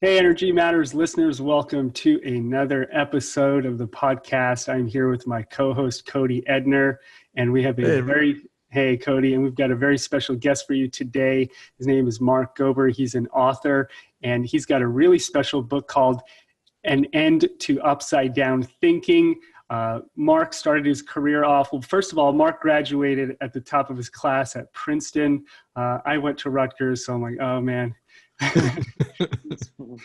Hey, Energy Matters listeners, welcome to another episode of the podcast. I'm here with my co-host, Cody Edner, and we have hey, Cody, and we've got a very special guest for you today. His name is Mark Gober. He's an author, and he's got a really special book called An End to Upside Down Thinking. Mark started his career off, well, first of all, Mark graduated at the top of his class at Princeton. I went to Rutgers, so I'm like, oh man,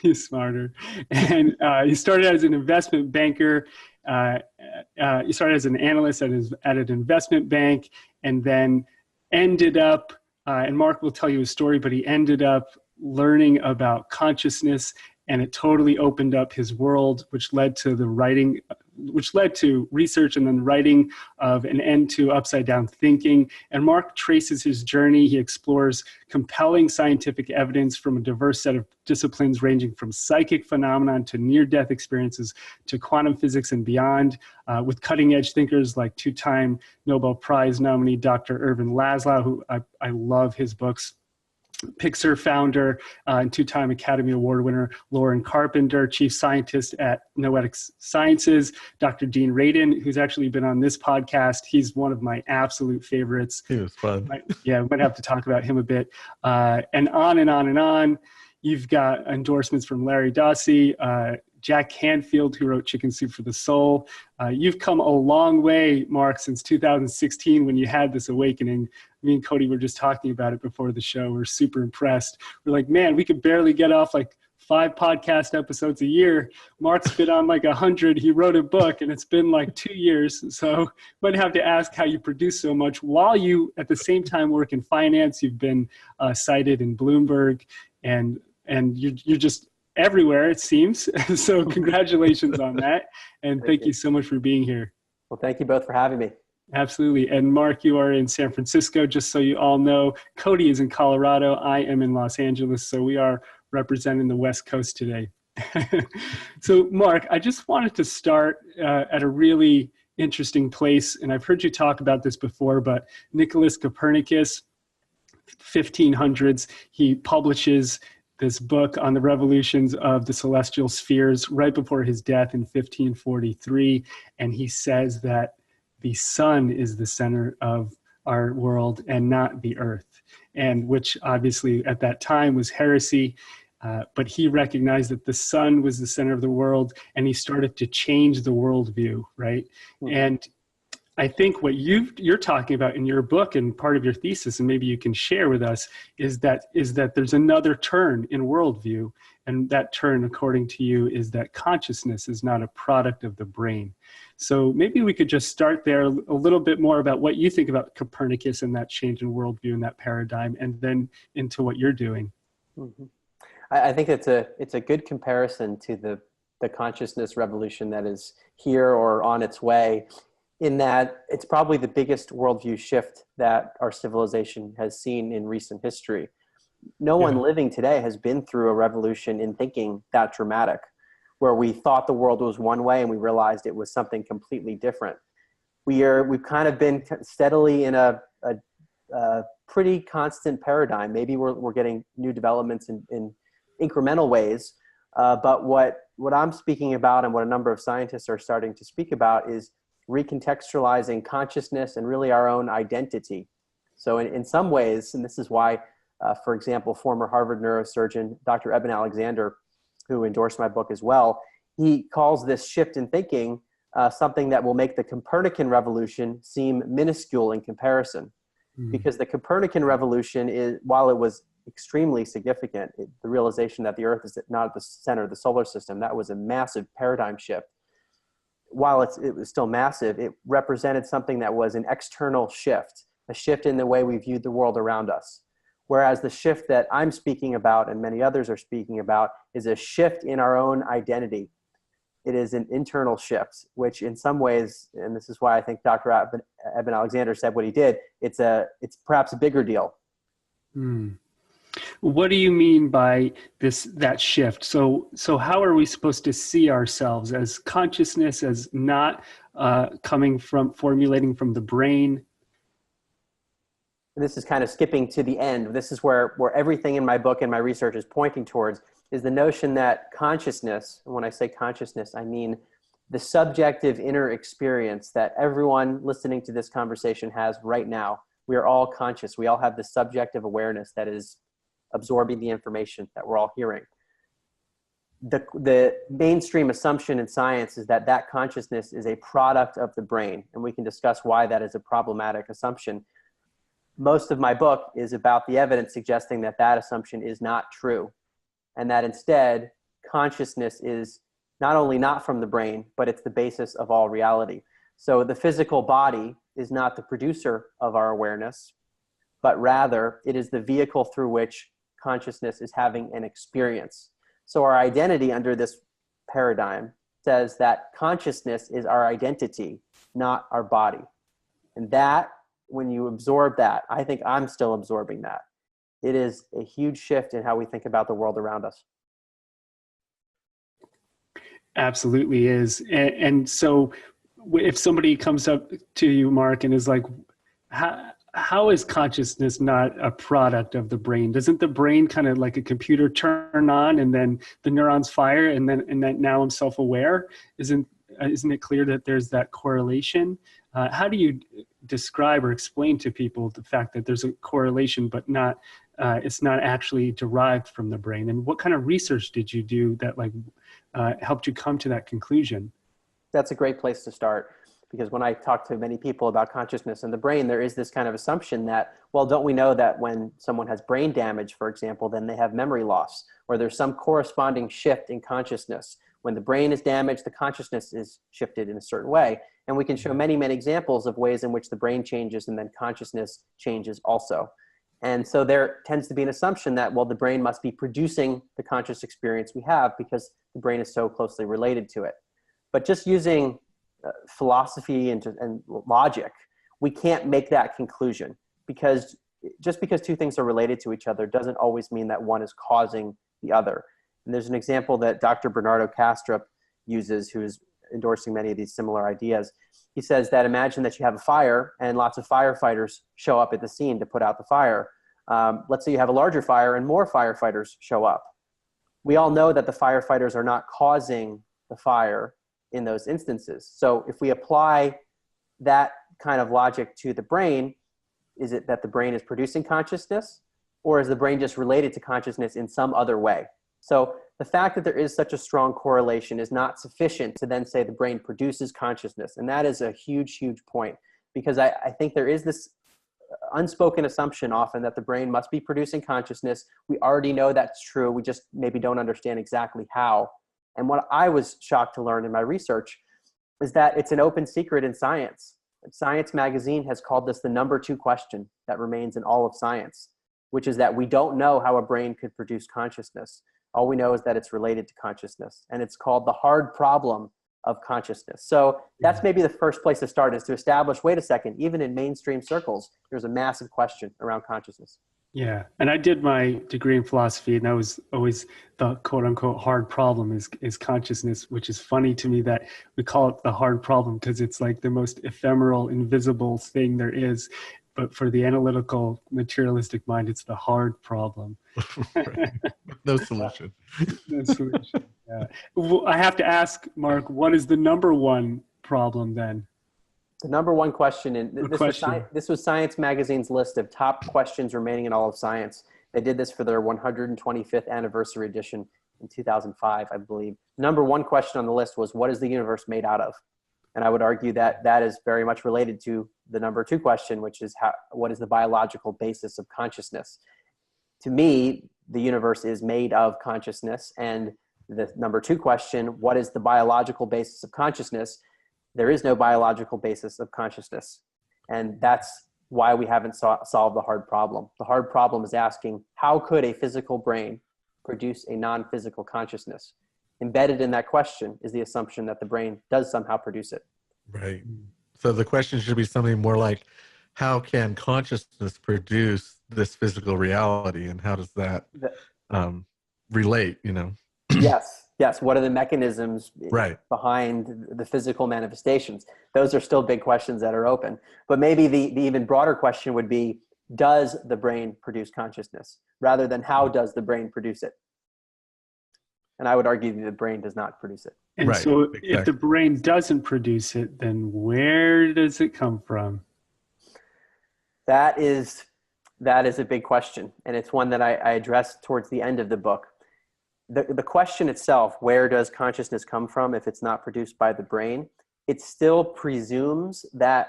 he's smarter. And he started as an investment banker. He started as an analyst at an investment bank, and then ended up, and Mark will tell you his story, but he ended up learning about consciousness, and it totally opened up his world, which led to research and then writing of An End to Upside Down Thinking. And Mark traces his journey. He explores compelling scientific evidence from a diverse set of disciplines ranging from psychic phenomenon to near-death experiences to quantum physics and beyond, with cutting-edge thinkers like two-time Nobel Prize nominee Dr. Irvin Laszlo, who I love his books. Pixar founder and two-time Academy Award winner Lauren Carpenter, chief scientist at Noetics Sciences, Dr. Dean Radin, who's actually been on this podcast. He's one of my absolute favorites. He was fun. Yeah, we might have to talk about him a bit. And on and on and on. You've got endorsements from Larry Dossey, Jack Canfield, who wrote Chicken Soup for the Soul. You've come a long way, Mark, since 2016 when you had this awakening. Me and Cody were just talking about it before the show. We're super impressed. We're like, man, we could barely get off like 5 podcast episodes a year. Mark's been on like 100. He wrote a book and it's been like 2 years. So might have to ask how you produce so much while you at the same time work in finance. You've been cited in Bloomberg and you're just everywhere, it seems. So congratulations on that. And thank you so much for being here. Well, thank you both for having me. Absolutely. And Mark, you are in San Francisco, just so you all know. Cody is in Colorado. I am in Los Angeles. So we are representing the West Coast today. So Mark, I just wanted to start at a really interesting place. And I've heard you talk about this before, but Nicholas Copernicus, 1500s, he publishes this book on the revolutions of the celestial spheres right before his death in 1543. And he says that the sun is the center of our world and not the earth, and which obviously at that time was heresy. But he recognized that the sun was the center of the world, and he started to change the worldview, right? Mm-hmm. And I think what you're talking about in your book and part of your thesis, and maybe you can share with us, is that there's another turn in worldview. And that turn, according to you, is that consciousness is not a product of the brain. So maybe we could just start there a little bit more about what you think about Copernicus and that change in worldview and that paradigm, and then into what you're doing. Mm-hmm. I think it's a good comparison to the consciousness revolution that is here or on its way, in that it's probably the biggest worldview shift that our civilization has seen in recent history. No one living today has been through a revolution in thinking that dramatic, where we thought the world was one way and we realized it was something completely different. We've kind of been steadily in a pretty constant paradigm. Maybe we're getting new developments in incremental ways, but what I'm speaking about and what a number of scientists are starting to speak about is recontextualizing consciousness and really our own identity. So in some ways, and this is why, for example, former Harvard neurosurgeon, Dr. Eben Alexander, who endorsed my book as well, he calls this shift in thinking something that will make the Copernican revolution seem minuscule in comparison. Mm. Because the Copernican revolution, while it was extremely significant, the realization that the Earth is not at the center of the solar system, that was a massive paradigm shift. While it was still massive, it represented something that was an external shift, a shift in the way we viewed the world around us. Whereas the shift that I'm speaking about and many others are speaking about is a shift in our own identity. It is an internal shift, which in some ways, and this is why I think Dr. Eben Alexander said what he did, it's perhaps a bigger deal. Hmm. What do you mean by that shift? So how are we supposed to see ourselves as consciousness, as not formulating from the brain? And this is kind of skipping to the end. This is where everything in my book and my research is pointing towards, is the notion that consciousness, and when I say consciousness, I mean the subjective inner experience that everyone listening to this conversation has right now. We are all conscious. We all have the subjective awareness that is absorbing the information that we're all hearing. The mainstream assumption in science is that that consciousness is a product of the brain, and we can discuss why that is a problematic assumption. Most of my book is about the evidence suggesting that that assumption is not true, and that instead consciousness is not only not from the brain, but it's the basis of all reality. So the physical body is not the producer of our awareness, but rather it is the vehicle through which consciousness is having an experience. So our identity under this paradigm says that consciousness is our identity, not our body. And that, when you absorb that, I think I'm still absorbing that. It is a huge shift in how we think about the world around us. Absolutely is. And so if somebody comes up to you, Mark, and is like, how is consciousness not a product of the brain? Doesn't the brain kind of like a computer turn on and then the neurons fire and then now I'm self-aware? Isn't it clear that there's that correlation? How do you describe or explain to people the fact that there's a correlation, but it's not actually derived from the brain? And what kind of research did you do that helped you come to that conclusion? That's a great place to start, because when I talk to many people about consciousness and the brain, there is this kind of assumption that, well, don't we know that when someone has brain damage, for example, then they have memory loss, or there's some corresponding shift in consciousness. When the brain is damaged, the consciousness is shifted in a certain way. And we can show many, many examples of ways in which the brain changes and then consciousness changes also. And so there tends to be an assumption that, well, the brain must be producing the conscious experience we have because the brain is so closely related to it. But just using philosophy and logic, we can't make that conclusion, because just because two things are related to each other doesn't always mean that one is causing the other. And there's an example that Dr. Bernardo Kastrup uses, who is endorsing many of these similar ideas. He says that imagine that you have a fire and lots of firefighters show up at the scene to put out the fire. Let's say you have a larger fire and more firefighters show up. We all know that the firefighters are not causing the fire in those instances. So if we apply that kind of logic to the brain, is it that the brain is producing consciousness, or is the brain just related to consciousness in some other way? So the fact that there is such a strong correlation is not sufficient to then say the brain produces consciousness. And that is a huge, huge point, because I think there is this unspoken assumption often that the brain must be producing consciousness. We already know that's true. We just maybe don't understand exactly how. And what I was shocked to learn in my research is that it's an open secret in science. Science magazine has called this the number 2 question that remains in all of science, which is that we don't know how a brain could produce consciousness. All we know is that it's related to consciousness, and it's called the hard problem of consciousness. So that's maybe the first place to start, is to establish, wait a second, even in mainstream circles, there's a massive question around consciousness. Yeah. And I did my degree in philosophy, and that was always the quote unquote hard problem is consciousness, which is funny to me that we call it the hard problem, because it's like the most ephemeral, invisible thing there is. But for the analytical, materialistic mind, it's the hard problem. No solution. No solution. Yeah. Well, I have to ask, Mark, what is the number 1 problem then? The number 1 question, and this was Science Magazine's list of top questions remaining in all of science. They did this for their 125th anniversary edition in 2005, I believe. Number 1 question on the list was, what is the universe made out of? And I would argue that that is very much related to the number 2 question, which is what is the biological basis of consciousness? To me, the universe is made of consciousness. And the number 2 question, what is the biological basis of consciousness? There is no biological basis of consciousness. And that's why we haven't solved the hard problem. The hard problem is asking, how could a physical brain produce a non-physical consciousness? Embedded in that question is the assumption that the brain does somehow produce it. Right. So the question should be something more like, how can consciousness produce this physical reality, and how does that relate, Yes. What are the mechanisms behind the physical manifestations? Those are still big questions that are open. But maybe the even broader question would be, does the brain produce consciousness, rather than how does the brain produce it? And I would argue that the brain does not produce it. And Right, so exactly. if the brain doesn't produce it, then where does it come from? That is a big question. And it's one that I address towards the end of the book. The question itself, where does consciousness come from if it's not produced by the brain? It still presumes that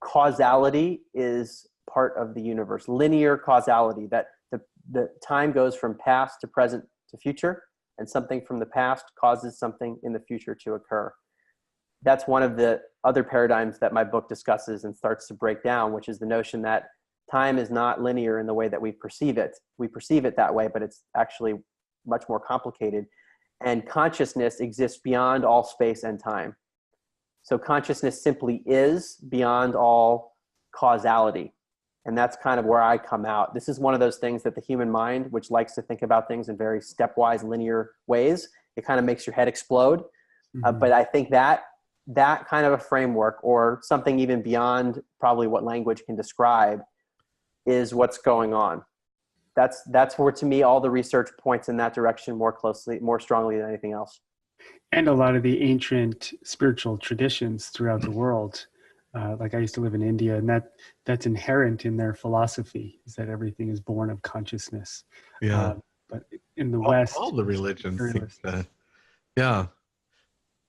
causality is part of the universe, linear causality, that the time goes from past to present to future, and something from the past causes something in the future to occur. That's one of the other paradigms that my book discusses and starts to break down, which is the notion that time is not linear in the way that we perceive it. We perceive it that way, but it's actually much more complicated. And consciousness exists beyond all space and time. So consciousness simply is beyond all causality. And that's kind of where I come out. This is one of those things that the human mind, which likes to think about things in very stepwise, linear ways, it kind of makes your head explode. Mm-hmm. But I think that kind of a framework, or something even beyond probably what language can describe, is what's going on. That's where, to me, all the research points in that direction more strongly than anything else. And a lot of the ancient spiritual traditions throughout the world, like I used to live in India, and that's inherent in their philosophy, is that everything is born of consciousness. Yeah. But in the West, all the religions seem to, yeah.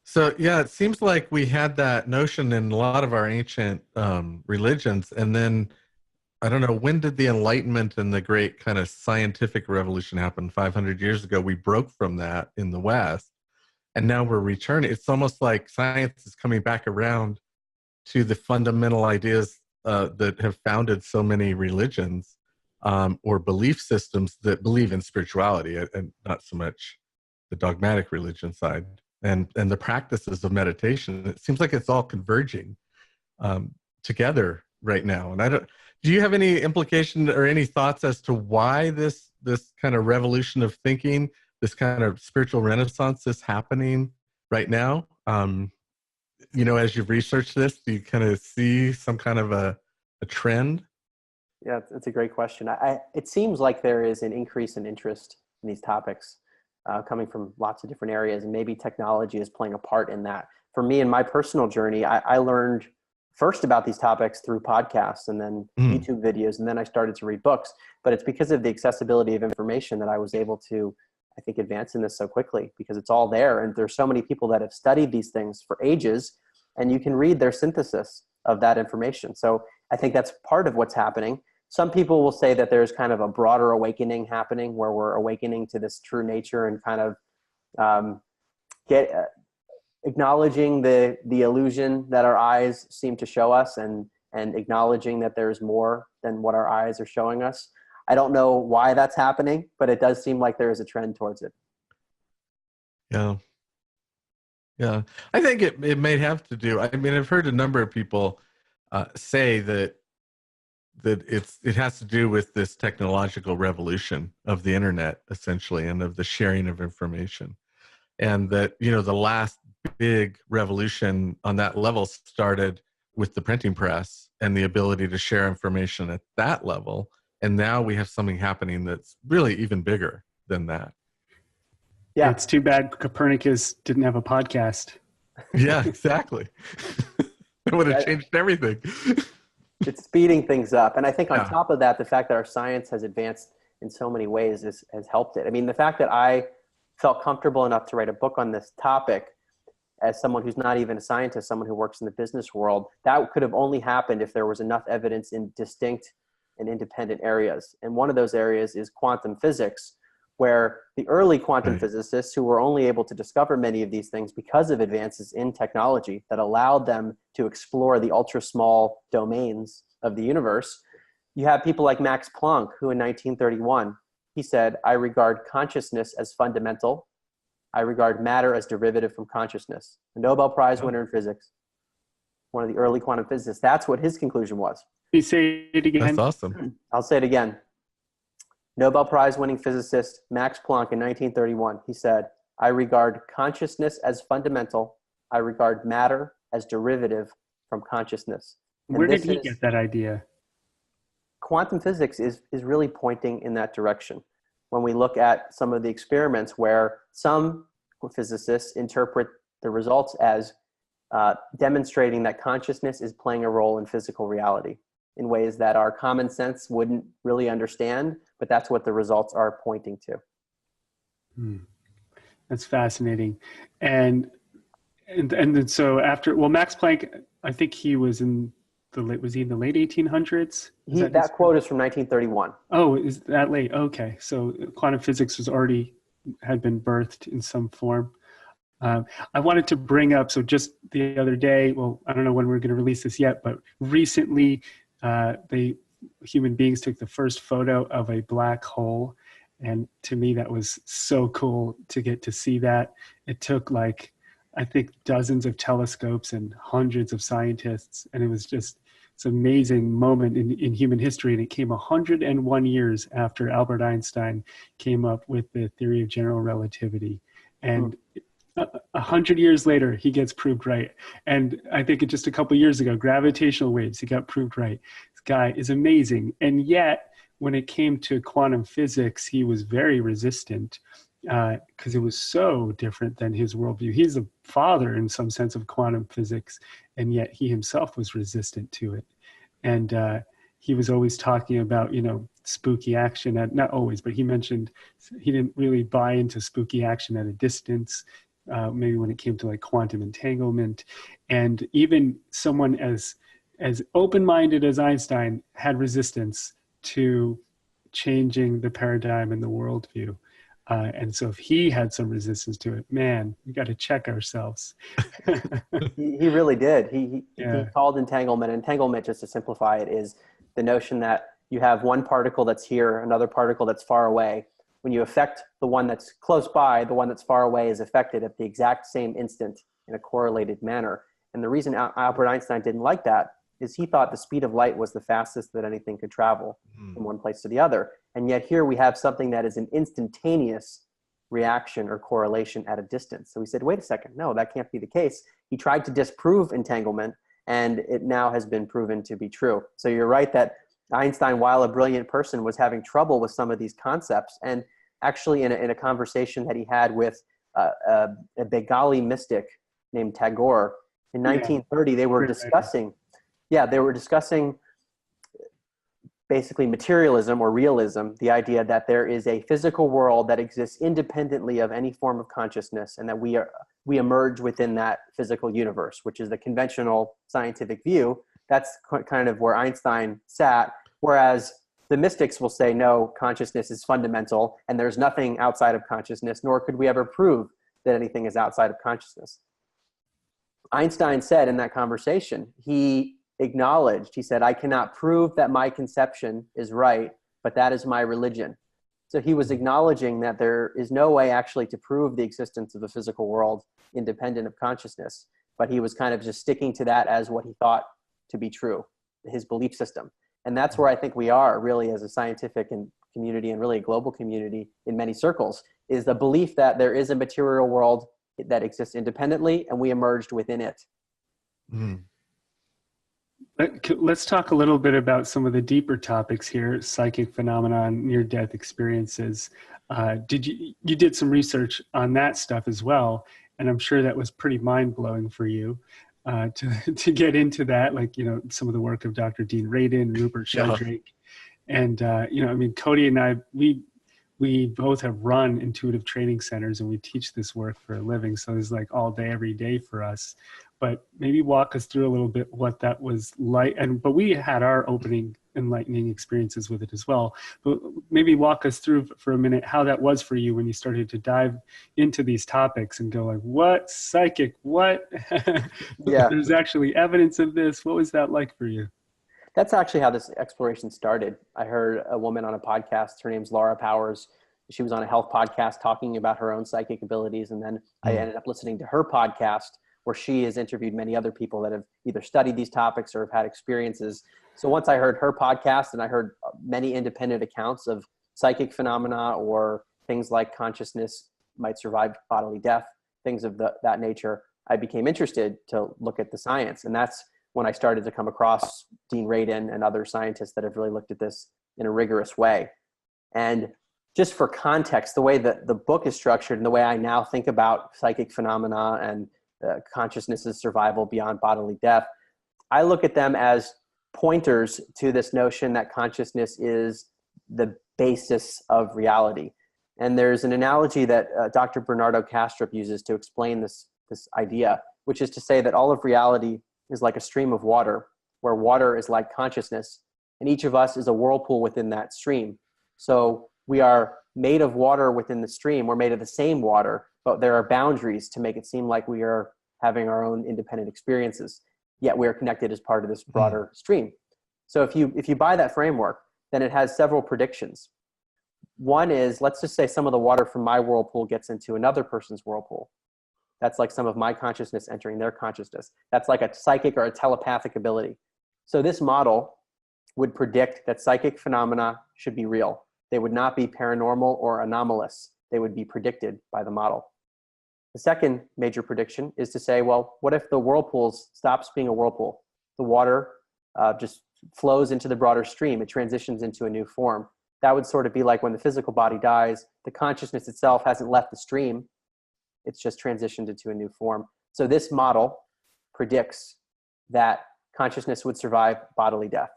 So yeah, it seems like we had that notion in a lot of our ancient religions, and then I don't know, when did the Enlightenment and the great kind of scientific revolution happen? 500 years ago, we broke from that in the West, and now we're returning. It's almost like science is coming back around to the fundamental ideas that have founded so many religions or belief systems that believe in spirituality, and not so much the dogmatic religion side, and the practices of meditation. It seems like it's all converging together right now. And do you have any implication or any thoughts as to why this kind of revolution of thinking, this kind of spiritual renaissance is happening right now? As you've researched this, do you kind of see some kind of a trend? Yeah, it's a great question. It seems like there is an increase in interest in these topics coming from lots of different areas, and maybe technology is playing a part in that. For me, in my personal journey, I learned first about these topics through podcasts and then YouTube videos, and then I started to read books. But it's because of the accessibility of information that I was able to, I think, advance in this so quickly, because it's all there. And there's so many people that have studied these things for ages, and you can read their synthesis of that information. So I think that's part of what's happening. Some people will say that there's kind of a broader awakening happening, where we're awakening to this true nature and kind of acknowledging the illusion that our eyes seem to show us, and acknowledging that there's more than what our eyes are showing us. I don't know why that's happening, but it does seem like there is a trend towards it. Yeah. Yeah. I think it may have to do, I mean, I've heard a number of people say that it has to do with this technological revolution of the internet, essentially, and of the sharing of information. And that, the last big revolution on that level started with the printing press and the ability to share information at that level. And now we have something happening that's really even bigger than that. Yeah, it's too bad Copernicus didn't have a podcast. Yeah, exactly. It would have changed everything. It's speeding things up. And I think on top of that, the fact that our science has advanced in so many ways has helped it. I mean, the fact that I felt comfortable enough to write a book on this topic as someone who's not even a scientist, someone who works in the business world, that could have only happened if there was enough evidence in distinct and independent areas. And one of those areas is quantum physics, where the early quantum physicists, who were only able to discover many of these things because of advances in technology that allowed them to explore the ultra small domains of the universe, you have people like Max Planck, who in 1931, he said, "I regard consciousness as fundamental. I regard matter as derivative from consciousness." A Nobel Prize winner in physics, one of the early quantum physicists. That's what his conclusion was. Can you say it again? That's awesome. I'll say it again. Nobel Prize winning physicist Max Planck in 1931, he said, "I regard consciousness as fundamental. I regard matter as derivative from consciousness." And where did he get that idea? Quantum physics is really pointing in that direction. when we look at some of the experiments where some physicists interpret the results as demonstrating that consciousness is playing a role in physical reality in ways that our common sense wouldn't really understand, but that's what the results are pointing to. That's fascinating. And then so after, well, Max Planck, I think he was in the late 1800s? That quote is from 1931. Oh, is that late? Okay. So quantum physics had been birthed in some form. I wanted to bring up, so just the other day, well, I don't know when we're going to release this yet, but recently human beings took the first photo of a black hole. And to me, that was so cool to get to see that. It took I think dozens of telescopes and hundreds of scientists. And it was just this amazing moment in human history. And it came 101 years after Albert Einstein came up with the theory of general relativity. And 100 years later, he gets proved right. And I think just a couple of years ago, gravitational waves, he got proved right. This guy is amazing. And yet, when it came to quantum physics, he was very resistant because it was so different than his worldview. He's the father in some sense of quantum physics, and yet he himself was resistant to it. And he was always talking about, spooky action not always, but he mentioned he didn't really buy into spooky action at a distance, maybe when it came to quantum entanglement. And even someone as open-minded as Einstein had resistance to changing the paradigm and the worldview. And so if he had some resistance to it, man, we got to check ourselves. He really did. He called entanglement. Entanglement, just to simplify it, is the notion that you have one particle that's here, another particle that's far away. When you affect the one that's close by, the one that's far away is affected at the exact same instant in a correlated manner. And the reason Albert Einstein didn't like that is he thought the speed of light was the fastest that anything could travel from one place to the other. And yet here we have something that is an instantaneous reaction or correlation at a distance. So he said, wait a second, no, that can't be the case. He tried to disprove entanglement, and it now has been proven to be true. So you're right that Einstein, while a brilliant person, was having trouble with some of these concepts. And actually in a conversation that he had with a Bengali mystic named Tagore in 1930, they were discussing basically materialism or realism, the idea that there is a physical world that exists independently of any form of consciousness, and that we emerge within that physical universe, which is the conventional scientific view. That's kind of where Einstein sat, whereas the mystics will say, no, consciousness is fundamental, and there's nothing outside of consciousness, nor could we ever prove that anything is outside of consciousness. Einstein said in that conversation, he said, I cannot prove that my conception is right, but that is my religion. So he was acknowledging that there is no way actually to prove the existence of a physical world independent of consciousness, but he was kind of just sticking to that as what he thought to be true, his belief system. And that's where I think we are really as a scientific community and really a global community in many circles, is the belief that there is a material world that exists independently and we emerged within it. Let's talk a little bit about some of the deeper topics here: psychic phenomenon, near-death experiences. You did some research on that stuff as well, and I'm sure that was pretty mind-blowing for you to get into that. Some of the work of Dr. Dean Radin, Rupert Sheldrake, and Cody and I, we both have run intuitive training centers, and we teach this work for a living. So it's all day, every day for us. But maybe walk us through a little bit what that was like. But we had our opening, enlightening experiences with it as well. But maybe walk us through for a minute how that was for you when you started to dive into these topics and go what? Psychic? What? Yeah. There's actually evidence of this. What was that like for you? That's actually how this exploration started. I heard a woman on a podcast, her name's Laura Powers. She was on a health podcast talking about her own psychic abilities. And then I ended up listening to her podcast, where she has interviewed many other people that have either studied these topics or have had experiences. So once I heard her podcast and I heard many independent accounts of psychic phenomena or things like consciousness might survive bodily death, things of that nature, I became interested to look at the science. And that's when I started to come across Dean Radin and other scientists that have really looked at this in a rigorous way. And just for context, the way that the book is structured and the way I now think about psychic phenomena and consciousness's survival beyond bodily death, I look at them as pointers to this notion that consciousness is the basis of reality. And there's an analogy that Dr. Bernardo Kastrup uses to explain this idea, which is to say that all of reality is like a stream of water, where water is like consciousness, and each of us is a whirlpool within that stream. So we are made of water within the stream. We're made of the same water, but there are boundaries to make it seem like we are having our own independent experiences, yet we are connected as part of this broader stream. So if you buy that framework, then it has several predictions. One is, let's just say some of the water from my whirlpool gets into another person's whirlpool. That's like some of my consciousness entering their consciousness. That's like a psychic or a telepathic ability. So this model would predict that psychic phenomena should be real. They would not be paranormal or anomalous. They would be predicted by the model. The second major prediction is to say, well, what if the whirlpool stops being a whirlpool? The water just flows into the broader stream. It transitions into a new form. That would sort of be like when the physical body dies, the consciousness itself hasn't left the stream. It's just transitioned into a new form. So this model predicts that consciousness would survive bodily death.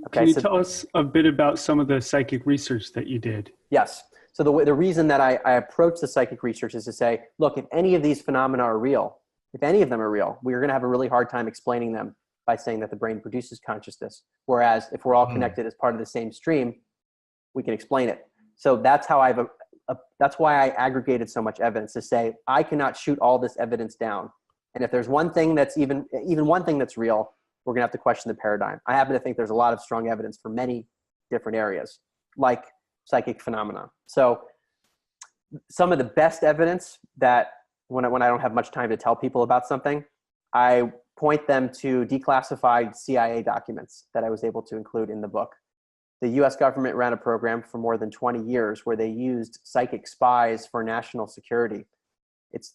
Okay, Can you tell us a bit about some of the psychic research that you did? Yes. So the reason that I approach the psychic research is to say, look, if any of these phenomena are real, if any of them are real, we're going to have a really hard time explaining them by saying that the brain produces consciousness. Whereas if we're all connected as part of the same stream, we can explain it. So that's how that's why I aggregated so much evidence, to say I cannot shoot all this evidence down. And if there's one thing that's even one thing that's real, we're going to have to question the paradigm. I happen to think there's a lot of strong evidence for many different areas, like psychic phenomena. So some of the best evidence that when I don't have much time to tell people about something, I point them to declassified CIA documents that I was able to include in the book. The US government ran a program for more than 20 years where they used psychic spies for national security.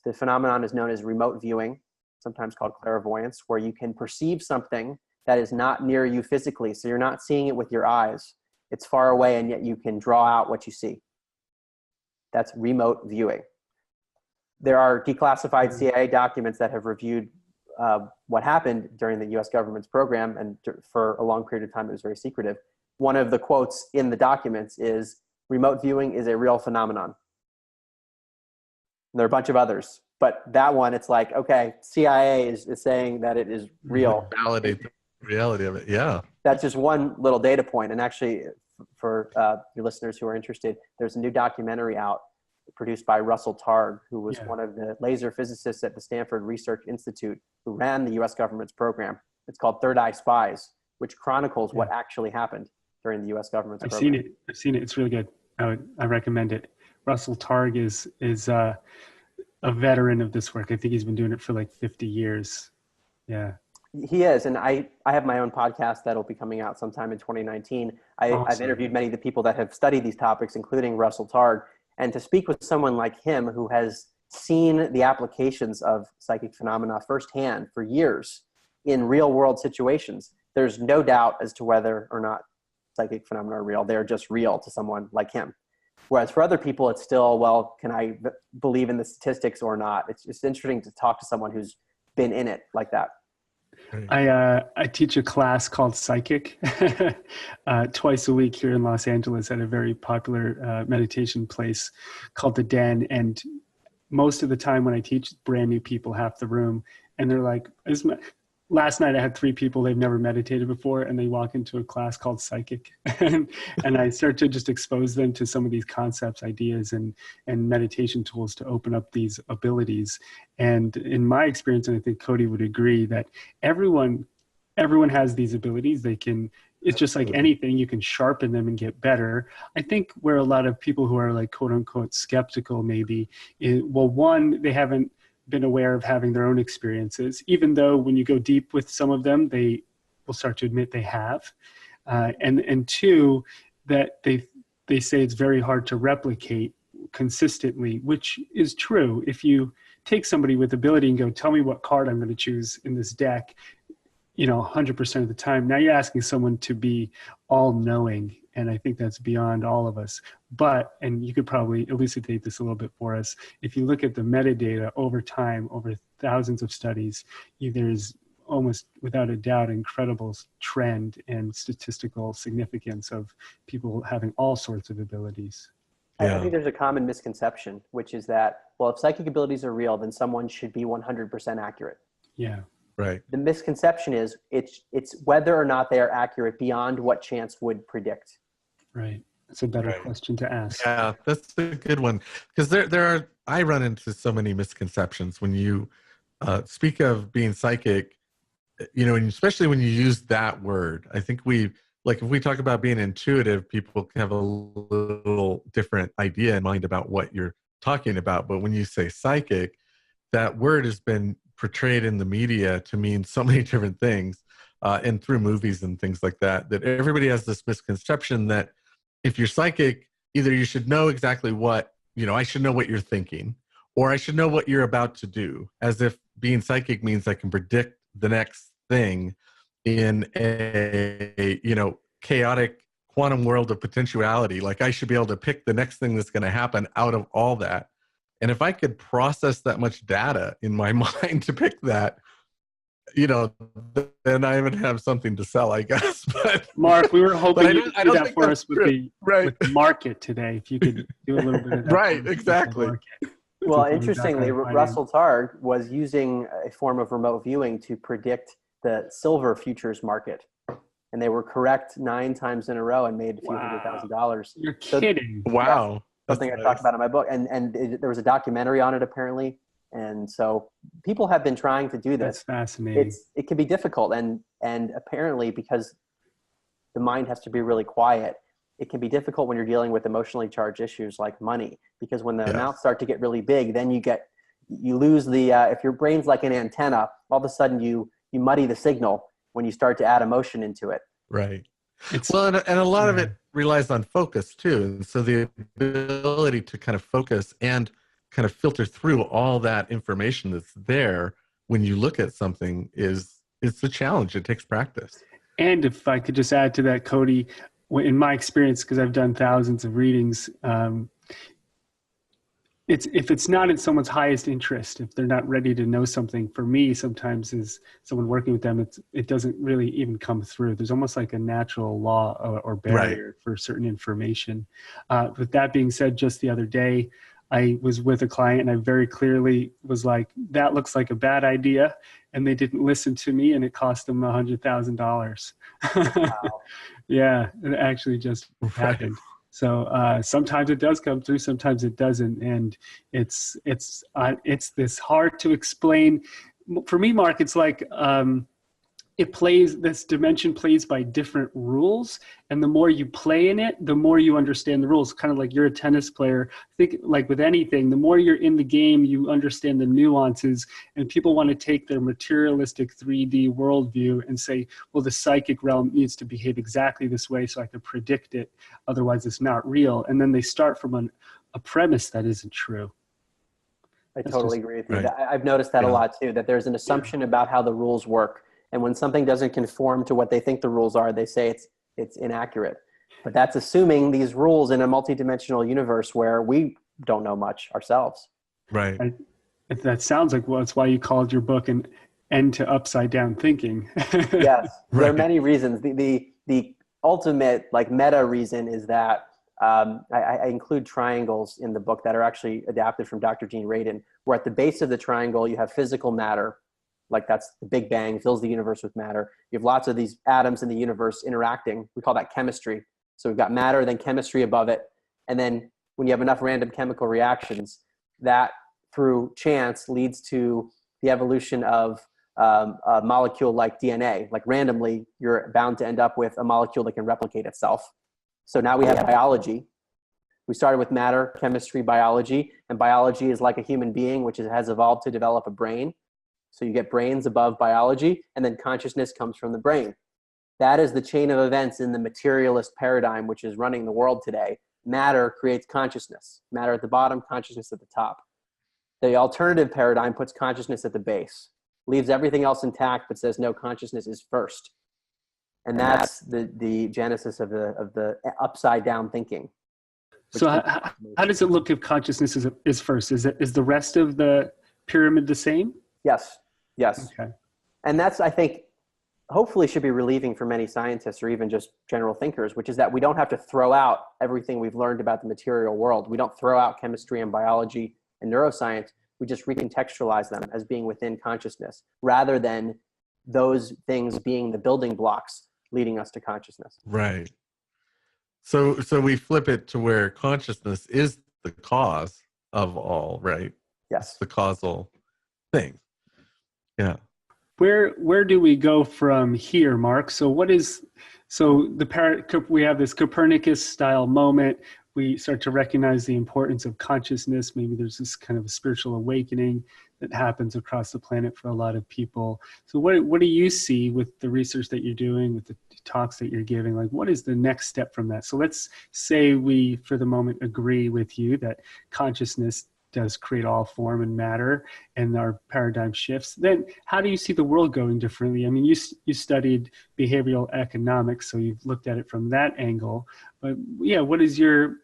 The phenomenon is known as remote viewing, sometimes called clairvoyance, where you can perceive something that is not near you physically. So you're not seeing it with your eyes. It's far away, and yet you can draw out what you see. That's remote viewing. There are declassified CIA documents that have reviewed what happened during the US government's program, and for a long period of time it was very secretive. One of the quotes in the documents is, "Remote viewing is a real phenomenon." And there are a bunch of others, but that one, it's like, okay, CIA is saying that it is real. Validate the reality of it, yeah. That's just one little data point. And actually, for your listeners who are interested, there's a new documentary out produced by Russell Targ, who was one of the laser physicists at the Stanford Research Institute who ran the US government's program. It's called Third Eye Spies, which chronicles what actually happened during the US government's program. I've seen it. It's really good. I recommend it. Russell Targ is a veteran of this work. I think he's been doing it for like 50 years. Yeah. He is. And I have my own podcast that'll be coming out sometime in 2019. I've interviewed many of the people that have studied these topics, including Russell Targ. And to speak with someone like him who has seen the applications of psychic phenomena firsthand for years in real world situations, there's no doubt as to whether or not psychic phenomena are real. They're just real to someone like him. Whereas for other people, it's still, well, can I believe in the statistics or not? It's just interesting to talk to someone who's been in it like that. I teach a class called Psychic twice a week here in Los Angeles at a very popular meditation place called The Den. And most of the time when I teach, brand new people, half the room, and they're like, last night I had 3 people, they've never meditated before, and they walk into a class called Psychic. and I start to just expose them to some of these concepts, ideas, and meditation tools to open up these abilities. And in my experience, and I think Cody would agree, that everyone has these abilities. It's just like anything, you can sharpen them and get better. I think where a lot of people who are like quote unquote skeptical maybe, one, they haven't been aware of having their own experiences, even though when you go deep with some of them, they will start to admit they have. And 2, that they say it's very hard to replicate consistently, which is true. If you take somebody with ability and go, tell me what card I'm going to choose in this deck, 100% of the time. Now you're asking someone to be all knowing. And I think that's beyond all of us. But, and you could probably elucidate this a little bit for us, if you look at the metadata over time, over thousands of studies, there's almost without a doubt incredible trend and statistical significance of people having all sorts of abilities. I think there's a common misconception, which is that, well, if psychic abilities are real, then someone should be 100% accurate. Yeah. Right. The misconception is it's whether or not they are accurate beyond what chance would predict. Right. It's a better question to ask. Yeah, that's a good one. Because I run into so many misconceptions when you speak of being psychic, and especially when you use that word. I think if we talk about being intuitive, people have a little different idea in mind about what you're talking about. But when you say psychic, that word has been portrayed in the media to mean so many different things, and through movies and things like that everybody has this misconception that if you're psychic, either you should know exactly what, I should know what you're thinking, or I should know what you're about to do, as if being psychic means I can predict the next thing in a chaotic quantum world of potentiality. Like I should be able to pick the next thing that's going to happen out of all that. And if I could process that much data in my mind to pick that, then I would have something to sell, I guess. But Mark, we were hoping you could do that for us with the market today. If you could do a little bit of that. Right, exactly. Well, interestingly, Russell Targ was using a form of remote viewing to predict the silver futures market. And they were correct 9 times in a row and made a few $100,000. You're kidding. Wow. Yeah, something I talked about in my book. And there was a documentary on it, apparently. And so people have been trying to do this. That's fascinating. It can be difficult. And apparently, because the mind has to be really quiet, it can be difficult when you're dealing with emotionally charged issues like money. Because when the amounts start to get really big, then you lose the, if your brain's like an antenna, all of a sudden you muddy the signal when you start to add emotion into it. Right. And a lot of it relies on focus too. And so the ability to kind of focus and kind of filter through all that information that's there when you look at something it's a challenge. It takes practice. And if I could just add to that, Cody, in my experience, because I've done thousands of readings, if it's not in someone's highest interest, if they're not ready to know something, for me, sometimes as someone working with them, it doesn't really even come through. There's almost like a natural law or barrier for certain information. With that being said, just the other day, I was with a client and I very clearly was like, that looks like a bad idea. And they didn't listen to me and it cost them $100,000. Wow. Yeah, it actually just happened. So sometimes it does come through, sometimes it doesn't, and it's this hard to explain. For me, Mark, it's like this dimension plays by different rules, and the more you play in it, the more you understand the rules. Kind of like you're a tennis player. I think like with anything, the more you're in the game, you understand the nuances, and people want to take their materialistic 3D worldview and say, well, the psychic realm needs to behave exactly this way so I can predict it. Otherwise, it's not real. And then they start from a premise that isn't true. I totally agree with you. Right. I've noticed that a lot too, that there's an assumption about how the rules work. And when something doesn't conform to what they think the rules are, they say it's inaccurate. But that's assuming these rules in a multidimensional universe where we don't know much ourselves. Right. That sounds like, well, it's why you called your book an End to Upside Down Thinking. Yes. There are many reasons. The ultimate like meta reason is that I include triangles in the book that are actually adapted from Dr. Gene Radin, where at the base of the triangle, you have physical matter. Like that's the Big Bang, fills the universe with matter. You have lots of these atoms in the universe interacting. We call that chemistry. So we've got matter, then chemistry above it. And then when you have enough random chemical reactions, that through chance leads to the evolution of a molecule like DNA. Like randomly, you're bound to end up with a molecule that can replicate itself. So now we have biology. We started with matter, chemistry, biology. And biology is like a human being, which has evolved to develop a brain. So you get brains above biology, and then consciousness comes from the brain. That is the chain of events in the materialist paradigm, which is running the world today. Matter creates consciousness. Matter at the bottom, consciousness at the top. The alternative paradigm puts consciousness at the base. leaves everything else intact, but says, no, consciousness is first. And that's the genesis of the upside down thinking. So how does it look if consciousness is first? Is the rest of the pyramid the same? Yes. Okay. And that's, I think, hopefully should be relieving for many scientists or even just general thinkers, which is that we don't have to throw out everything we've learned about the material world. We don't throw out chemistry and biology and neuroscience. We just recontextualize them as being within consciousness, rather than those things being the building blocks leading us to consciousness. Right. So we flip it to where consciousness is the cause of all, right? Yes. It's the causal thing. Yeah. Where do we go from here, Mark? So we have this Copernicus style moment. We start to recognize the importance of consciousness. Maybe there's this kind of a spiritual awakening that happens across the planet for a lot of people. So what do you see with the research that you're doing, with the talks that you're giving? Like, what is the next step from that? So let's say we, for the moment, agree with you that consciousness does create all form and matter, and our paradigm shifts. Then how do you see the world going differently? I mean, you studied behavioral economics, so you've looked at it from that angle. But yeah, what is your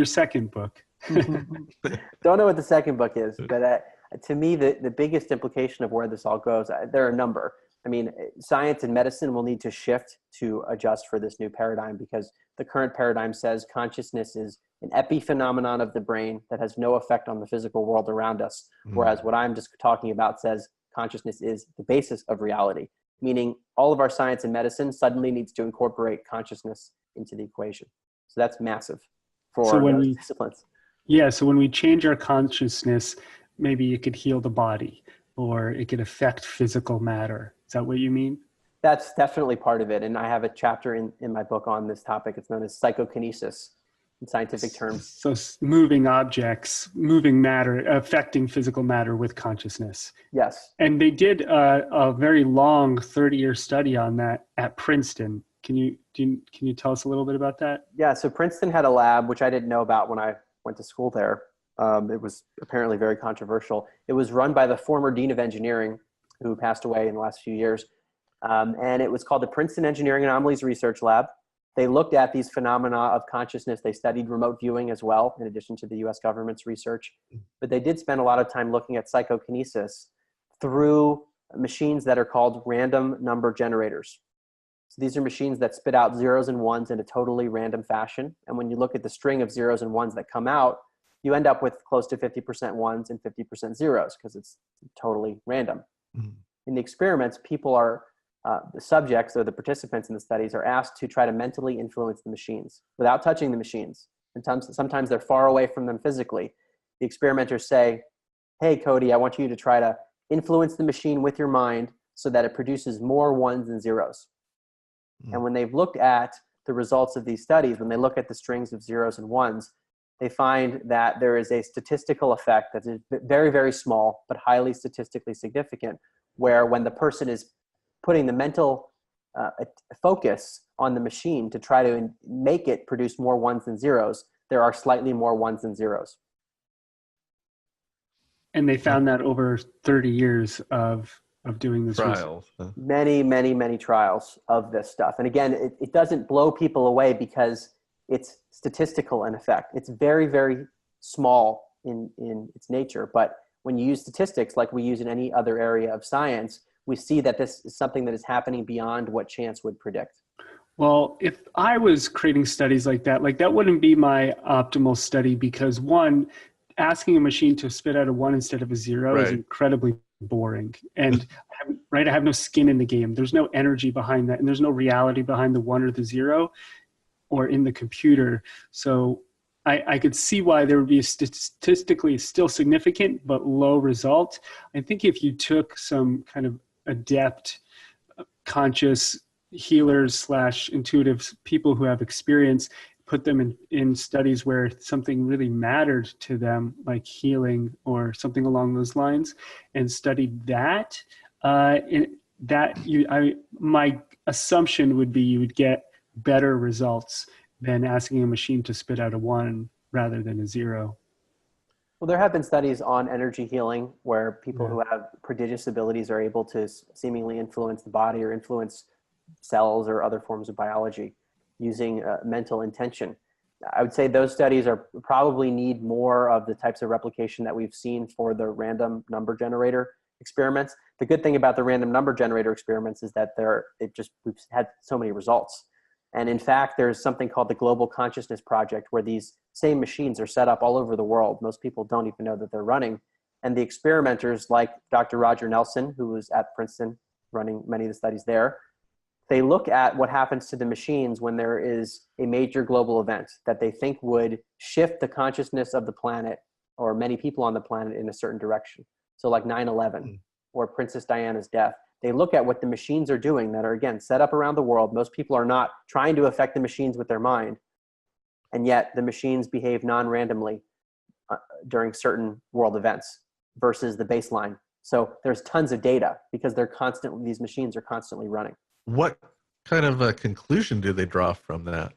second book? Don't know what the second book is, but to me, the biggest implication of where this all goes, there are a number. I mean, science and medicine will need to shift to adjust for this new paradigm, because the current paradigm says consciousness is an epiphenomenon of the brain that has no effect on the physical world around us. Whereas what I'm just talking about says consciousness is the basis of reality, meaning all of our science and medicine suddenly needs to incorporate consciousness into the equation. So that's massive for those disciplines. Yeah, so when we change our consciousness, maybe it could heal the body, or it could affect physical matter. Is that what you mean? That's definitely part of it. And I have a chapter in my book on this topic. It's known as psychokinesis in scientific terms. So moving objects, moving matter, affecting physical matter with consciousness. Yes. And they did a very long 30-year study on that at Princeton. Can you tell us a little bit about that? Yeah, so Princeton had a lab, which I didn't know about when I went to school there. It was apparently very controversial. It was run by the former dean of engineering, who passed away in the last few years. And it was called the Princeton Engineering Anomalies Research Lab. They looked at these phenomena of consciousness. They studied remote viewing as well, in addition to the US government's research. But they did spend a lot of time looking at psychokinesis through machines that are called random number generators. So these are machines that spit out zeros and ones in a totally random fashion. And when you look at the string of zeros and ones that come out, you end up with close to 50% ones and 50% zeros, because it's totally random. In the experiments, people are, the subjects or the participants in the studies are asked to try to mentally influence the machines without touching the machines. And sometimes they're far away from them physically. The experimenters say, hey, Cody, I want you to try to influence the machine with your mind so that it produces more ones than zeros. And when they've looked at the results of these studies, when they look at the strings of zeros and ones, they find that there is a statistical effect that's very, very small, but highly statistically significant, where when the person is putting the mental focus on the machine to try to make it produce more ones than zeros, there are slightly more ones than zeros. And they found that over 30 years of doing this trials. Many, many, many trials of this stuff. And again, it doesn't blow people away because it's statistical in effect. It's very, very small in its nature. But when you use statistics like we use in any other area of science, we see that this is something that is happening beyond what chance would predict. Well, if I was creating studies like that wouldn't be my optimal study, because one, asking a machine to spit out a one instead of a zero is incredibly boring. And I have no skin in the game. There's no energy behind that. And there's no reality behind the one or the zero or in the computer. So I could see why there would be a statistically still significant but low result. I think if you took some kind of adept, conscious healers / intuitive people who have experience, put them in studies where something really mattered to them, like healing or something along those lines, and studied that, my assumption would be you would get better results than asking a machine to spit out a one rather than a zero. Well, there have been studies on energy healing where people who have prodigious abilities are able to seemingly influence the body or influence cells or other forms of biology using mental intention. I would say those studies are probably need more of the types of replication that we've seen for the random number generator experiments. The good thing about the random number generator experiments is that we've had so many results. And in fact, there's something called the Global Consciousness Project where these same machines are set up all over the world. Most people don't even know that they're running. And the experimenters like Dr. Roger Nelson, who was at Princeton running many of the studies there, they look at what happens to the machines when there is a major global event that they think would shift the consciousness of the planet or many people on the planet in a certain direction. So like 9/11 or Princess Diana's death. They look at what the machines are doing that are, again, set up around the world. Most people are not trying to affect the machines with their mind. And yet the machines behave non-randomly during certain world events versus the baseline. So there's tons of data because these machines are constantly running. What kind of a conclusion do they draw from that?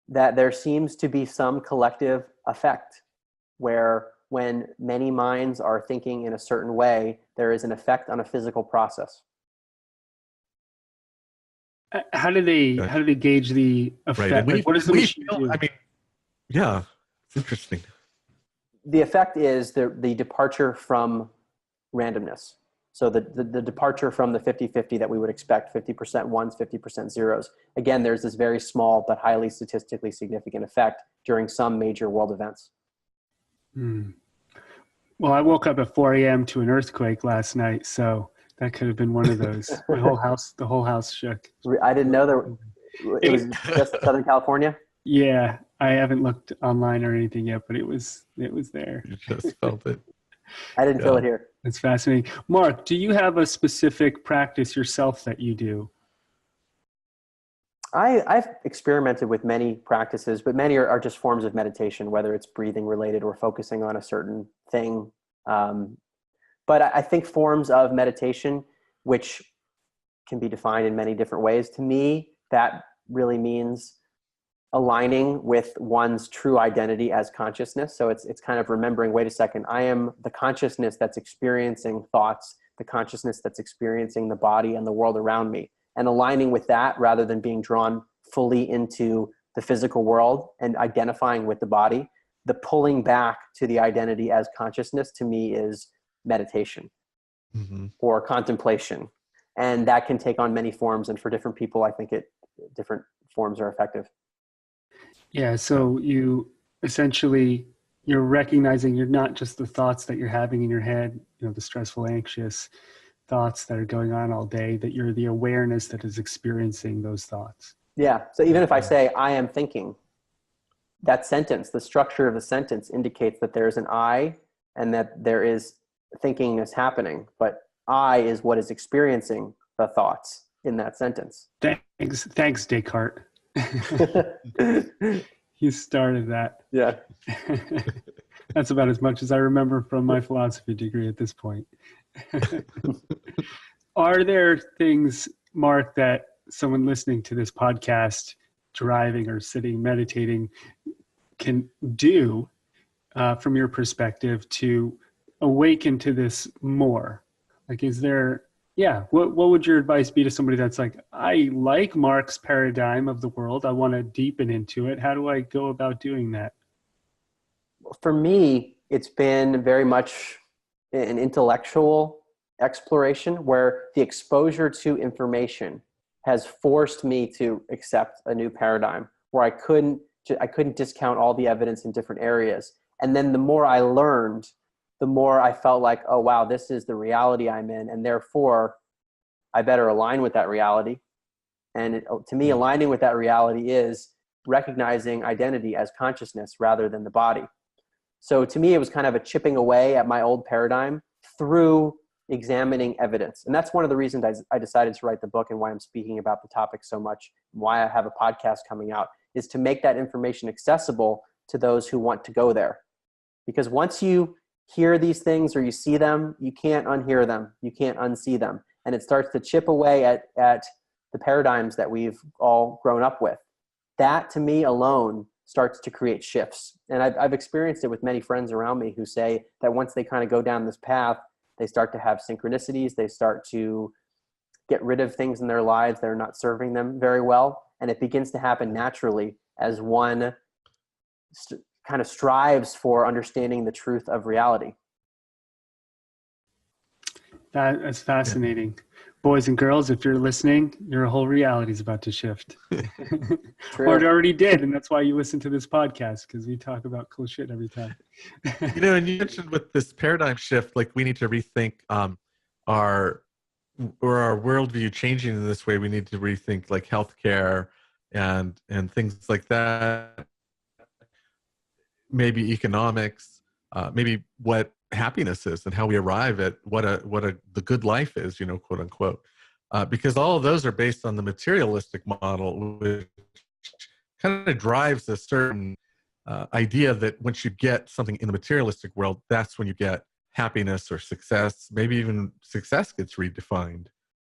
That there seems to be some collective effect where when many minds are thinking in a certain way, there is an effect on a physical process. How do they gauge the effect? Right. What does the machine do? I mean, yeah, it's interesting. The effect is the departure from randomness. So the departure from the 50-50 that we would expect, 50% ones, 50% zeros. Again, there's this very small but highly statistically significant effect during some major world events. Well, I woke up at 4 a.m. to an earthquake last night, so that could have been one of those. The whole house shook. I didn't know it was just Southern California. Yeah, I haven't looked online or anything yet, but it was there. You just felt it. I didn't feel it here. That's fascinating. Mark, do you have a specific practice yourself that you do? I've experimented with many practices, but many are just forms of meditation, whether it's breathing related or focusing on a certain thing. But I think forms of meditation, which can be defined in many different ways, to me, that really means aligning with one's true identity as consciousness. So it's kind of remembering, wait a second, I am the consciousness that's experiencing thoughts, the consciousness that's experiencing the body and the world around me, and aligning with that rather than being drawn fully into the physical world and identifying with the body. The pulling back to the identity as consciousness to me is meditation or contemplation. And that can take on many forms. And for different people, I think different forms are effective. Yeah, so you're recognizing you're not just the thoughts that you're having in your head, the stressful, anxious thoughts that are going on all day, that you're the awareness that is experiencing those thoughts. Yeah, so even if I say, I am thinking, that sentence, the structure of the sentence indicates that there's an I and that there is thinking is happening, but I is what is experiencing the thoughts in that sentence. Thanks, Descartes. You started that. Yeah. That's about as much as I remember from my philosophy degree at this point. Are there things, Mark, that someone listening to this podcast, driving or sitting, meditating, can do from your perspective to awaken to this more? Like, is there, what would your advice be to somebody that's like, I like Mark's paradigm of the world, I want to deepen into it. How do I go about doing that? For me, it's been very much an intellectual exploration where the exposure to information has forced me to accept a new paradigm where I couldn't discount all the evidence in different areas. And then the more I learned, the more I felt like, oh, wow, this is the reality I'm in. And therefore, I better align with that reality. And to me, aligning with that reality is recognizing identity as consciousness rather than the body. So to me, it was kind of a chipping away at my old paradigm through examining evidence. And that's one of the reasons I decided to write the book and why I'm speaking about the topic so much, why I have a podcast coming out, is to make that information accessible to those who want to go there. Because once you hear these things or you see them, you can't unhear them, you can't unsee them. And it starts to chip away at the paradigms that we've all grown up with. That, to me alone, starts to create shifts. And I've experienced it with many friends around me who say that once they kind of go down this path, they start to have synchronicities. They start to get rid of things in their lives that are not serving them very well. And it begins to happen naturally as one kind of strives for understanding the truth of reality. That's fascinating. Boys and girls, if you're listening, your whole reality is about to shift. Or it already did, and that's why you listen to this podcast, because we talk about cool shit every time. And you mentioned with this paradigm shift, like we need to rethink our worldview changing in this way. We need to rethink like healthcare and things like that. Maybe economics, maybe what happiness is and how we arrive at what the good life is, quote unquote, because all of those are based on the materialistic model, which kind of drives a certain idea that once you get something in the materialistic world, that's when you get happiness or success. Maybe even success gets redefined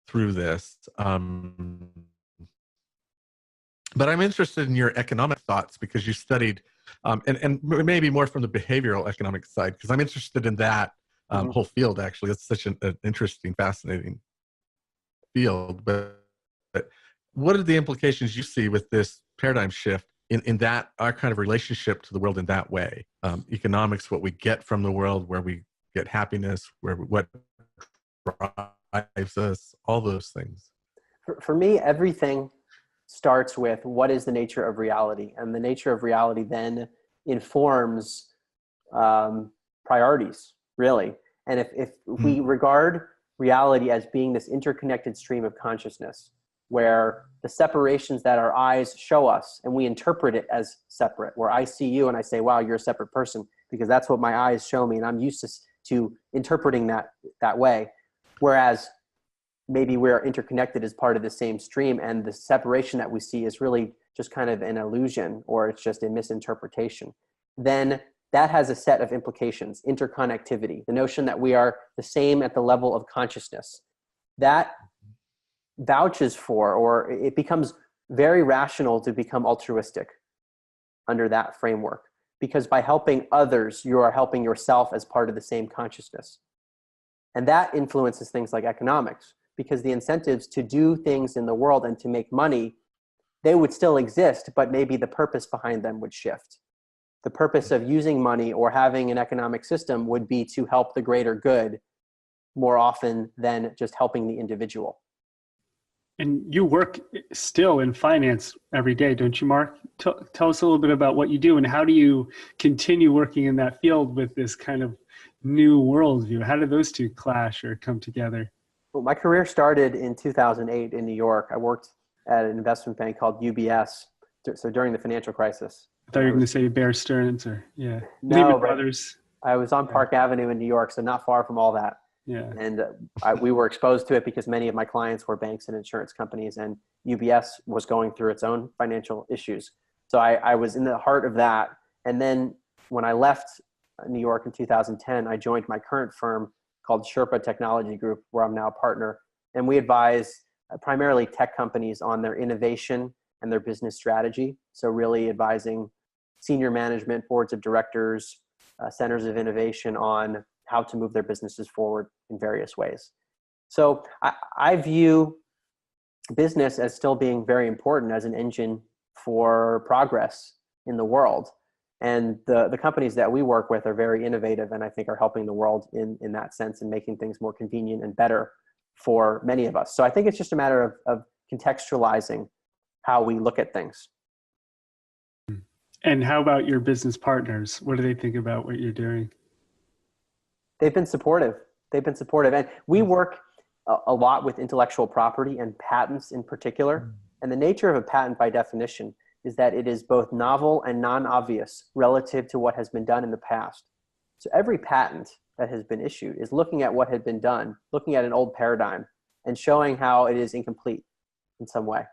through this. But I'm interested in your economic thoughts because you studied, and maybe more from the behavioral economic side, because I'm interested in that whole field, actually. It's such an interesting, fascinating field. But what are the implications you see with this paradigm shift in that, our kind of relationship to the world in that way? Economics, what we get from the world, where we get happiness, what drives us, all those things. For me, everything starts with what is the nature of reality, and the nature of reality then informs priorities, really. And if we regard reality as being this interconnected stream of consciousness, where the separations that our eyes show us and we interpret it as separate, where I see you and I say, wow, you're a separate person, because that's what my eyes show me and I'm used to interpreting that way. Whereas maybe we're interconnected as part of the same stream, and the separation that we see is really just kind of an illusion, or it's just a misinterpretation. Then that has a set of implications. Interconnectivity, the notion that we are the same at the level of consciousness, that vouches for, or it becomes very rational to become altruistic under that framework, because by helping others, you are helping yourself as part of the same consciousness. And that influences things like economics, because the incentives to do things in the world and to make money, they would still exist, but maybe the purpose behind them would shift. The purpose of using money or having an economic system would be to help the greater good more often than just helping the individual. And you work still in finance every day, don't you, Mark? Tell us a little bit about what you do, and how do you continue working in that field with this kind of new worldview? How do those two clash or come together? Well, my career started in 2008 in New York. I worked at an investment bank called UBS, so during the financial crisis. I thought you were going to say Bear Stearns or, yeah. No, Lehman Brothers. I was on Park Avenue in New York, so not far from all that. Yeah. And we were exposed to it because many of my clients were banks and insurance companies, and UBS was going through its own financial issues. So I was in the heart of that. And then when I left New York in 2010, I joined my current firm called Sherpa Technology Group, where I'm now a partner. And we advise primarily tech companies on their innovation and their business strategy. So really advising senior management, boards of directors, centers of innovation on how to move their businesses forward in various ways. So I view business as still being very important as an engine for progress in the world. And the companies that we work with are very innovative, and I think are helping the world in that sense and making things more convenient and better for many of us. So I think it's just a matter of contextualizing how we look at things. And how about your business partners? What do they think about what you're doing? They've been supportive. And we work a lot with intellectual property and patents in particular. And the nature of a patent by definition is that it is both novel and non-obvious relative to what has been done in the past. So every patent that has been issued is looking at what had been done, looking at an old paradigm, and showing how it is incomplete in some way.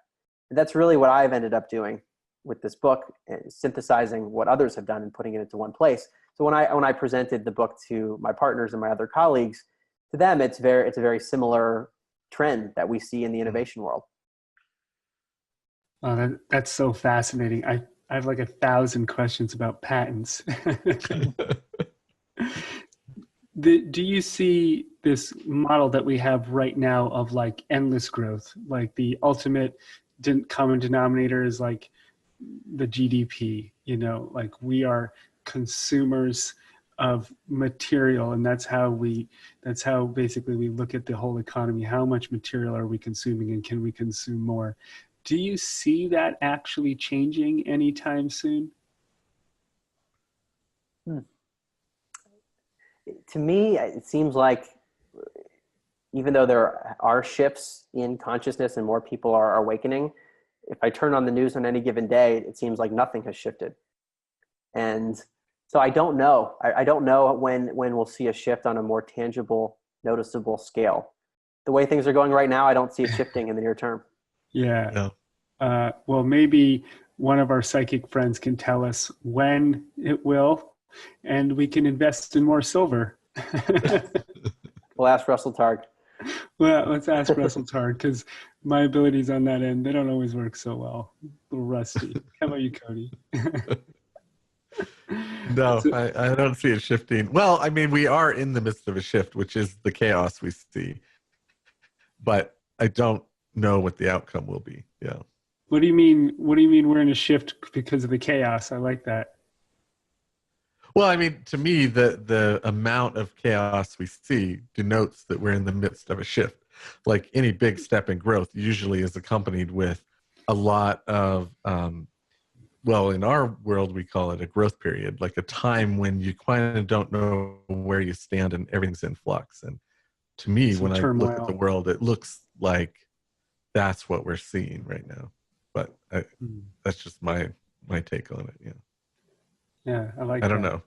And that's really what I've ended up doing with this book, synthesizing what others have done and putting it into one place. So when I presented the book to my partners and my other colleagues, to them it's a very similar trend that we see in the innovation world. Oh, that's so fascinating. I have like 1,000 questions about patents. Do you see this model that we have right now of like endless growth, like the ultimate common denominator is like the GDP, you know, like we are consumers of material, and that's how basically we look at the whole economy. How much material are we consuming, and can we consume more? Do you see that actually changing anytime soon? To me, it seems like even though there are shifts in consciousness and more people are awakening, if I turn on the news on any given day, it seems like nothing has shifted. And so I don't know. I don't know when we'll see a shift on a more tangible, noticeable scale. The way things are going right now, I don't see it shifting in the near term. Yeah. No. Well, maybe one of our psychic friends can tell us when it will, and we can invest in more silver. We'll ask Russell Targ. Well, let's ask Russell Targ, because my abilities on that end, they don't always work so well. A little rusty. How about you, Cody? No, I don't see it shifting. Well, I mean, we are in the midst of a shift, which is the chaos we see. But I don't know what the outcome will be. Yeah. What do you mean? What do you mean we're in a shift because of the chaos? I like that. Well, I mean, to me, the amount of chaos we see denotes that we're in the midst of a shift. Like any big step in growth usually is accompanied with a lot of, well, in our world, we call it a growth period, like a time when you kind of don't know where you stand and everything's in flux. And to me, when I look at the world, it looks like that's what we're seeing right now. But that's just my take on it. Yeah. Yeah, I like that. I don't know.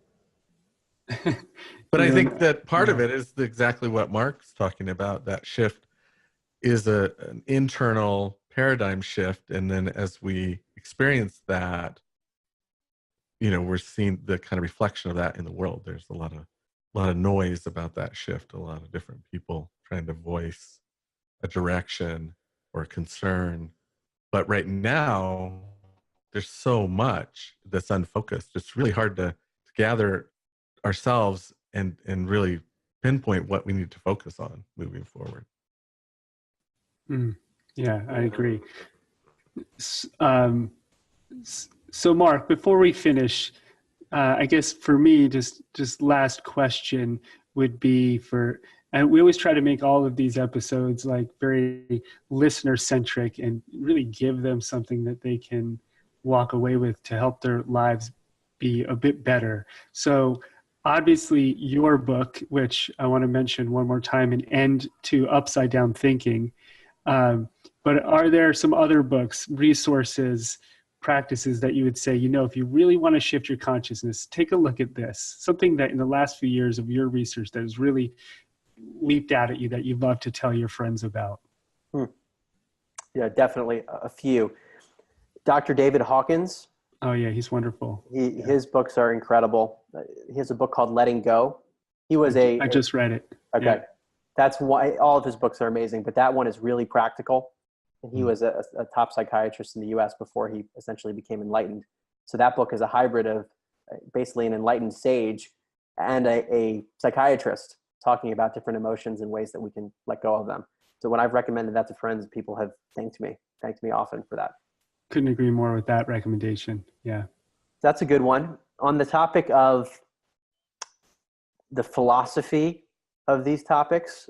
But I think that part of it is exactly what Mark's talking about. That shift is an internal paradigm shift. And then as we experience that, you know, we're seeing the kind of reflection of that in the world. There's a lot of noise about that shift, a lot of different people trying to voice a direction or a concern. But right now, there's so much that's unfocused. It's really hard to gather ourselves and really pinpoint what we need to focus on moving forward. Yeah, I agree. So Mark, before we finish, I guess for me, just last question would be and we always try to make all of these episodes like very listener centric and really give them something that they can walk away with to help their lives be a bit better. So obviously your book, which I want to mention one more time, An End to Upside Down Thinking. But are there some other books, resources, practices that you would say, you know, if you really want to shift your consciousness, take a look at this, something that in the last few years of your research that has really leaped out at you that you'd love to tell your friends about? Yeah, definitely a few. Dr. David Hawkins. Oh yeah, he's wonderful. His books are incredible. He has a book called Letting Go. He was I just read it. Okay. Yeah. That's why all of his books are amazing, but that one is really practical. And he was a top psychiatrist in the US before he essentially became enlightened. So that book is a hybrid of basically an enlightened sage and a psychiatrist talking about different emotions and ways that we can let go of them. So when I've recommended that to friends, people have thanked me often for that. Couldn't agree more with that recommendation. Yeah. That's a good one. On the topic of the philosophy of these topics,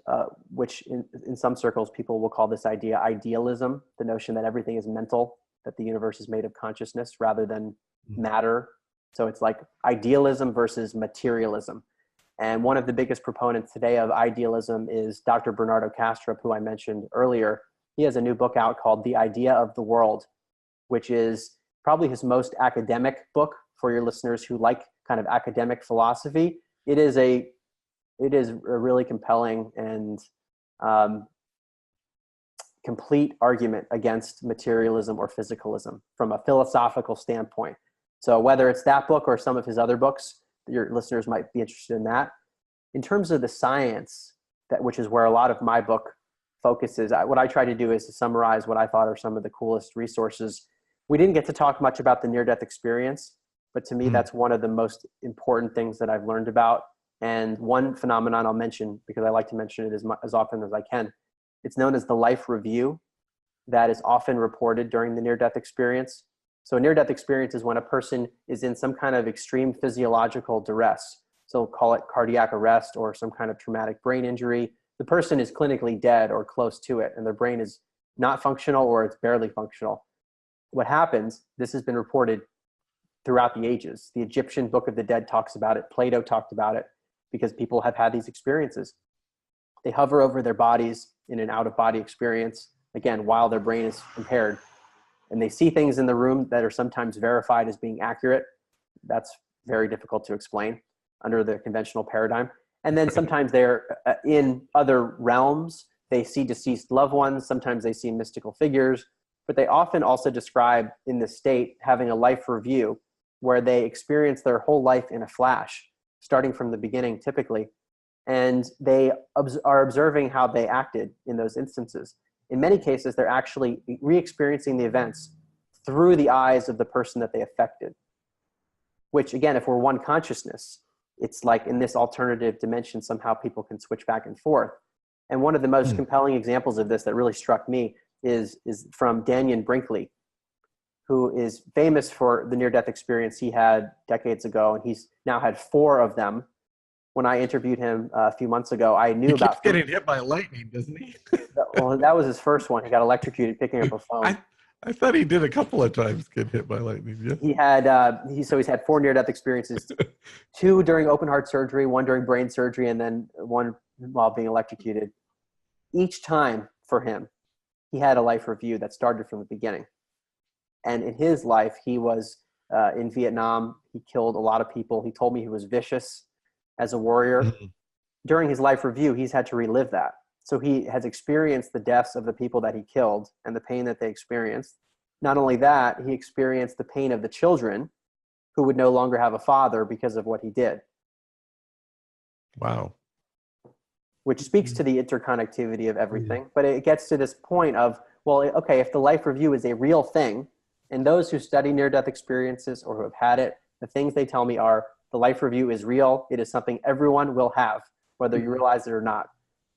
which in some circles, people will call this idea idealism, the notion that everything is mental, that the universe is made of consciousness rather than matter. So it's like idealism versus materialism. And one of the biggest proponents today of idealism is Dr. Bernardo Kastrup, who I mentioned earlier. He has a new book out called The Idea of the World, which is probably his most academic book for your listeners who like kind of academic philosophy. It is a really compelling and complete argument against materialism or physicalism from a philosophical standpoint. So whether it's that book or some of his other books, your listeners might be interested in that. In terms of the science, which is where a lot of my book focuses, what I try to do is to summarize what I thought are some of the coolest resources We didn't get to talk much about the near-death experience, but to me, that's one of the most important things that I've learned about. And one phenomenon I'll mention, because I like to mention it as often as I can, it's known as the life review that is often reported during the near-death experience. So a near-death experience is when a person is in some kind of extreme physiological duress. So call it cardiac arrest or some kind of traumatic brain injury. The person is clinically dead or close to it, and their brain is not functional or it's barely functional. What happens, this has been reported throughout the ages. The Egyptian Book of the Dead talks about it. Plato talked about it because people have had these experiences. They hover over their bodies in an out-of-body experience, again, while their brain is impaired. And they see things in the room that are sometimes verified as being accurate. That's very difficult to explain under the conventional paradigm. And then sometimes they're in other realms. They see deceased loved ones. Sometimes they see mystical figures. But they often also describe in this state having a life review where they experience their whole life in a flash, starting from the beginning typically. And they are observing how they acted in those instances. In many cases, they're actually re-experiencing the events through the eyes of the person that they affected. Which again, if we're one consciousness, it's like in this alternative dimension, somehow people can switch back and forth. And one of the most compelling examples of this that really struck me is from Daniel Brinkley, who is famous for the near-death experience he had decades ago, and he's now had 4 of them. When I interviewed him a few months ago, I knew about... He keeps getting hit by lightning, doesn't he? Well, that was his first one. He got electrocuted picking up a phone. I thought he did a couple of times get hit by lightning. Yeah. He had he's had 4 near-death experiences: 2 during open heart surgery, 1 during brain surgery, and then 1 while being electrocuted. Each time for him, he had a life review that started from the beginning. And in his life, he was in Vietnam. He killed a lot of people. He told me he was vicious as a warrior. During his life review, he's had to relive that. So he has experienced the deaths of the people that he killed and the pain that they experienced. Not only that, he experienced the pain of the children who would no longer have a father because of what he did. Wow. Which speaks to the interconnectivity of everything. But it gets to this point of, well, okay, if the life review is a real thing, and those who study near-death experiences or who have had it, the things they tell me are, the life review is real. It is something everyone will have, whether you realize it or not.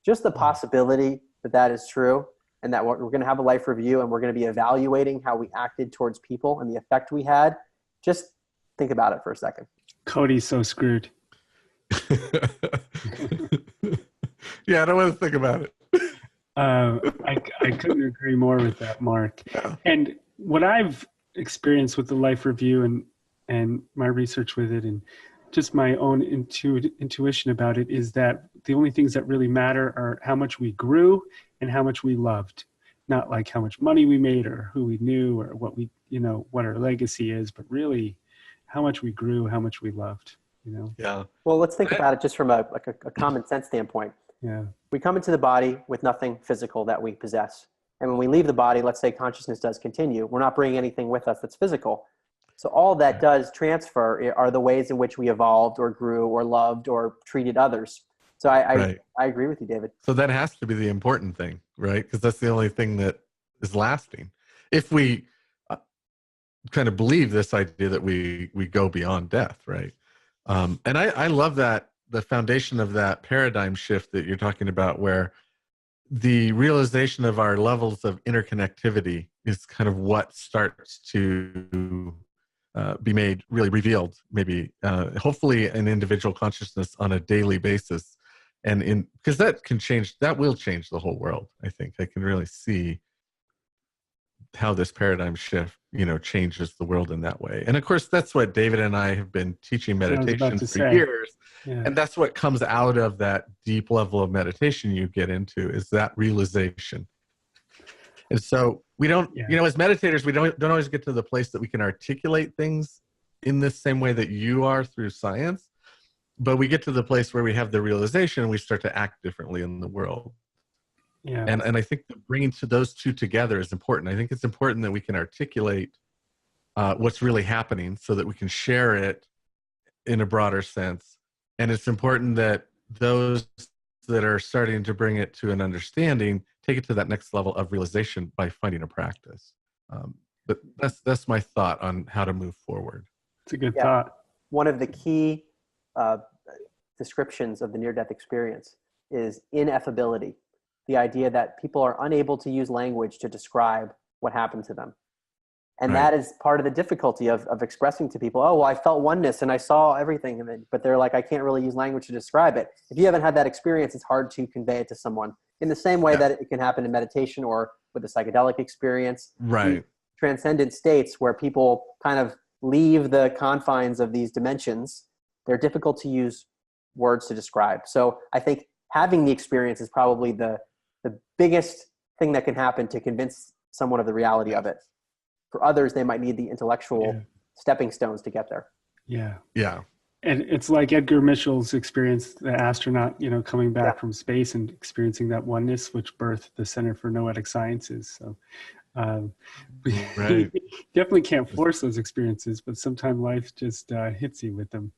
Just the possibility that that is true and that we're going to have a life review and we're going to be evaluating how we acted towards people and the effect we had. Just think about it for a second. Cody's so screwed. Yeah, I don't want to think about it. I couldn't agree more with that, Mark. Yeah. And what I've experienced with the life review and my research with it and just my own intuition about it is that the only things that really matter are how much we grew and how much we loved. Not like how much money we made or who we knew or what we, what our legacy is, but really how much we grew, how much we loved, Yeah. Well, let's think about it just from a common sense standpoint. Yeah. We come into the body with nothing physical that we possess. And when we leave the body, let's say consciousness does continue, we're not bringing anything with us that's physical. So all that does transfer are the ways in which we evolved or grew or loved or treated others. So I agree with you, David. So that has to be the important thing, right? Because that's the only thing that is lasting. If we kind of believe this idea that we go beyond death, right? And I love that, the foundation of that paradigm shift that you're talking about, where the realization of our levels of interconnectivity is kind of what starts to be made, really revealed, maybe, hopefully in individual consciousness on a daily basis. And because that will change the whole world. I think I can really see how this paradigm shift, changes the world in that way. And of course, that's what David and I have been teaching meditation for years. Yeah. And that's what comes out of that deep level of meditation you get into, is that realization. And so we don't, as meditators, we don't always get to the place that we can articulate things in the same way that you are through science, but we get to the place where we have the realization and we start to act differently in the world. Yeah. And I think that bringing those two together is important. I think it's important that we can articulate what's really happening so that we can share it in a broader sense. And it's important that those that are starting to bring it to an understanding take it to that next level of realization by finding a practice. But that's my thought on how to move forward. It's a good thought. One of the key descriptions of the near-death experience is ineffability, the idea that people are unable to use language to describe what happened to them. And that is part of the difficulty of expressing to people, oh, well, I felt oneness and I saw everything. But they're like, I can't really use language to describe it. If you haven't had that experience, it's hard to convey it to someone in the same way that it can happen in meditation or with a psychedelic experience. Right. Transcendent states where people kind of leave the confines of these dimensions, they're difficult to use words to describe. So I think having the experience is probably the biggest thing that can happen to convince someone of the reality of it. For others, they might need the intellectual stepping stones to get there. Yeah. Yeah. And it's like Edgar Mitchell's experience, the astronaut, coming back from space and experiencing that oneness, which birthed the Center for Noetic Sciences. So we definitely can't force those experiences, but sometimes life just hits you with them.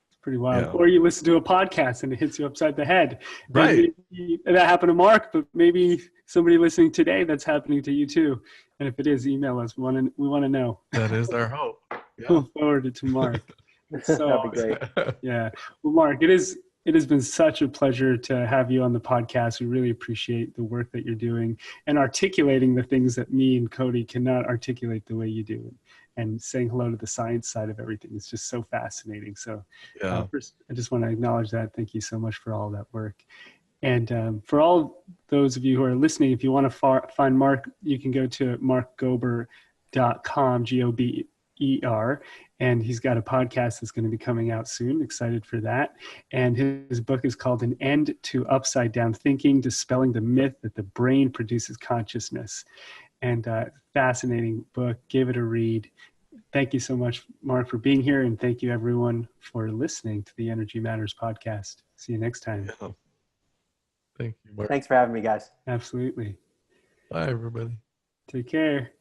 It's pretty wild. Yeah. Or you listen to a podcast and it hits you upside the head. Right. And that happened to Mark, but maybe somebody listening today, that's happening to you too. And if it is, email us. We want to know. That is our hope. Yeah. We'll forward it to Mark. So, That'd be great. Yeah. Well, Mark, it has been such a pleasure to have you on the podcast. We really appreciate the work that you're doing and articulating the things that me and Cody cannot articulate the way you do. And saying hello to the science side of everything is just so fascinating. So first, I just want to acknowledge that. Thank you so much for all that work. And for all those of you who are listening, if you want to find Mark, you can go to markgober.com, Gober, and he's got a podcast that's going to be coming out soon. Excited for that. And his book is called An End to Upside Down Thinking, Dispelling the Myth that the Brain Produces Consciousness. And fascinating book. Give it a read. Thank you so much, Mark, for being here. And thank you, everyone, for listening to the Energy Matters podcast. See you next time. Yeah. Thank you, Mark. Thanks for having me, guys. Absolutely. Bye, everybody. Take care.